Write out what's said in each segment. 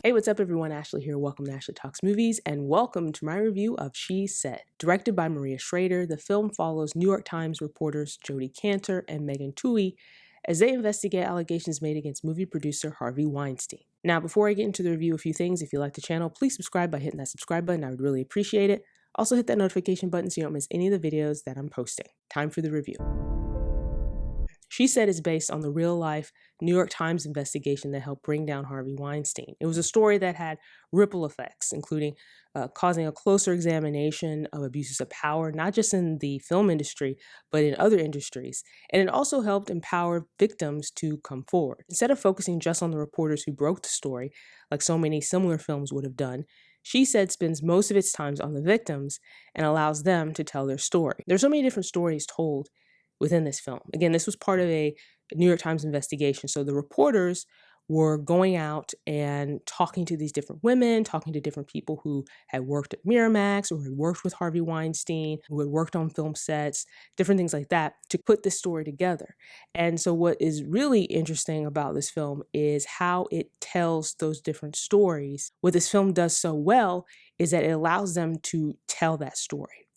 Hey, what's up everyone? Ashley here. Welcome to Ashley Talks Movies and welcome to my review of She Said. Directed by Maria Schrader, the film follows New York Times reporters Jodi Kantor and Twohey as they investigate allegations made against movie producer Harvey Weinstein. Now, before I get into the review, a few things. If you like the channel, please subscribe by hitting that subscribe button. I would really appreciate it. Also hit that notification button so you don't miss any of the videos that I'm posting. Time for the review. She Said is based on the real-life New York Times investigation that helped bring down Harvey Weinstein. It was a story that had ripple effects, including causing a closer examination of abuses of power, not just in the film industry, but in other industries. And it also helped empower victims to come forward. Instead of focusing just on the reporters who broke the story, like so many similar films would have done, She Said spends most of its time on the victims and allows them to tell their story. There's so many different stories told within this film. Again, this was part of a New York Times investigation. So the reporters were going out and talking to these different women, talking to different people who had worked at Miramax or had worked with Harvey Weinstein, who had worked on film sets, different things like that, to put this story together. And so what is really interesting about this film is how it tells those different stories. What this film does so well is that it allows them to tell that story.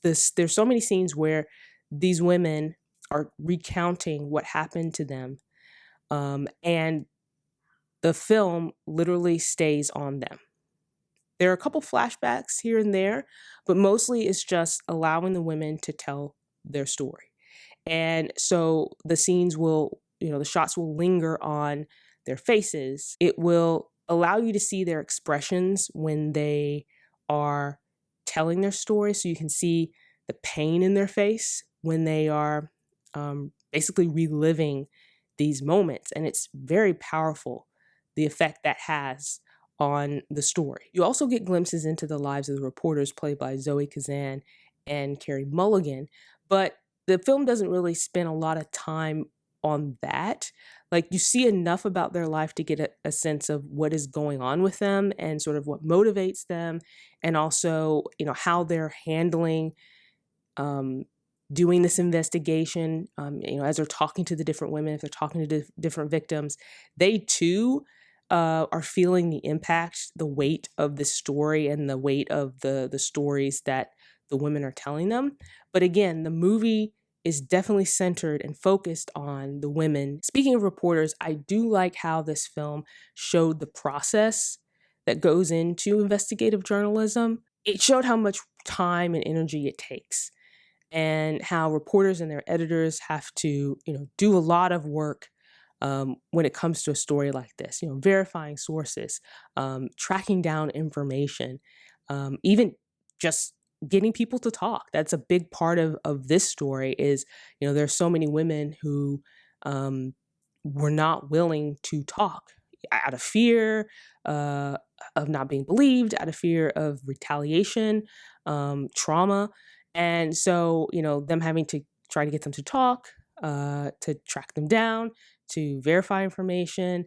There's so many scenes where these women are recounting what happened to them, and the film literally stays on them. There are a couple flashbacks here and there, but mostly it's just allowing the women to tell their story. And so the scenes will, the shots will linger on their faces. It will allow you to see their expressions when they are telling their story, so you can see the pain in their face when they are basically reliving these moments. And it's very powerful, the effect that has on the story. You also get glimpses into the lives of the reporters played by Kazan and Carey Mulligan, but the film doesn't really spend a lot of time on that. Like, you see enough about their life to get a sense of what is going on with them and sort of what motivates them, and also, how they're handling doing this investigation, as they're talking to the different women, if they're talking to different victims, they too are feeling the impact, the weight of the story and the weight of the stories that the women are telling them. But again, the movie is definitely centered and focused on the women. Speaking of reporters, I do like how this film showed the process that goes into investigative journalism. It showed how much time and energy it takes, and how reporters and their editors have to, do a lot of work when it comes to a story like this, verifying sources, tracking down information, even just getting people to talk. That's a big part of this story is, there's so many women who were not willing to talk out of fear of not being believed, out of fear of retaliation, trauma. And so, them having to try to get them to talk, to track them down, to verify information,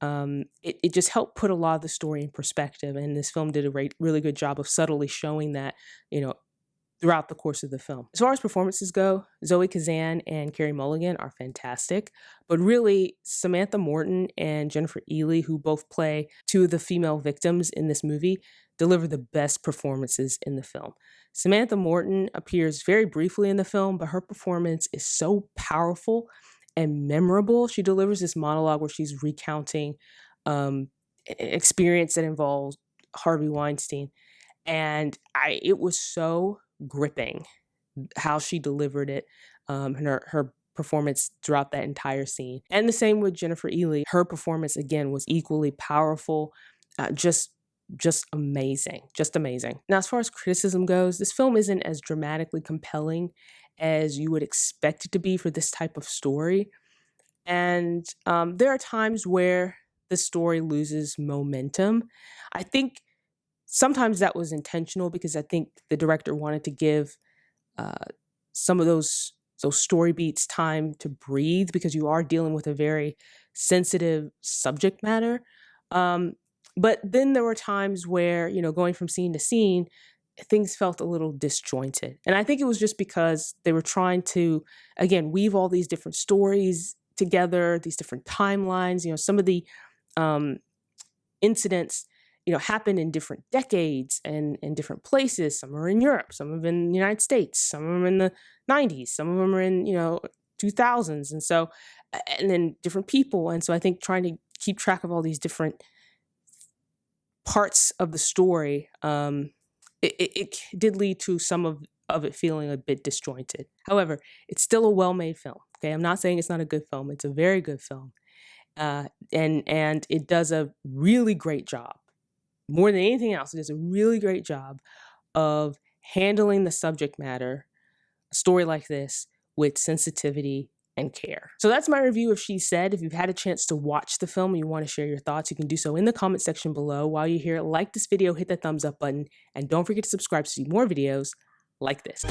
it just helped put a lot of the story in perspective. And this film did a really good job of subtly showing that, throughout the course of the film. As far as performances go, Kazan and Carey Mulligan are fantastic, but really Samantha Morton and Jennifer Ehle, who both play two of the female victims in this movie, deliver the best performances in the film. Samantha Morton appears very briefly in the film, but her performance is so powerful and memorable. She delivers this monologue where she's recounting an experience that involves Harvey Weinstein. And it was so gripping how she delivered it, and her performance throughout that entire scene. And the same with Jennifer Ehle. Her performance, again, was equally powerful, just amazing, just amazing. Now, as far as criticism goes, this film isn't as dramatically compelling as you would expect it to be for this type of story. And there are times where the story loses momentum. I think sometimes that was intentional because I think the director wanted to give some of those story beats time to breathe, because you are dealing with a very sensitive subject matter. But then there were times where, going from scene to scene, things felt a little disjointed. And I think it was just because they were trying to, again, weave all these different stories together, these different timelines. Some of the incidents, happen in different decades and in different places. Some are in Europe, some are in the United States, some of them are in the 90s, some of them are in, 2000s. And so, and then different people. And so I think trying to keep track of all these different parts of the story, it did lead to some of it feeling a bit disjointed. However, it's still a well-made film. Okay, I'm not saying it's not a good film. It's a very good film. And it does a really great job. More than anything else, it does a really great job of handling the subject matter, a story like this, with sensitivity and care. So that's my review of She Said. If you've had a chance to watch the film and you want to share your thoughts, you can do so in the comment section below. While you're here, like this video, hit the thumbs up button, and don't forget to subscribe to see more videos like this.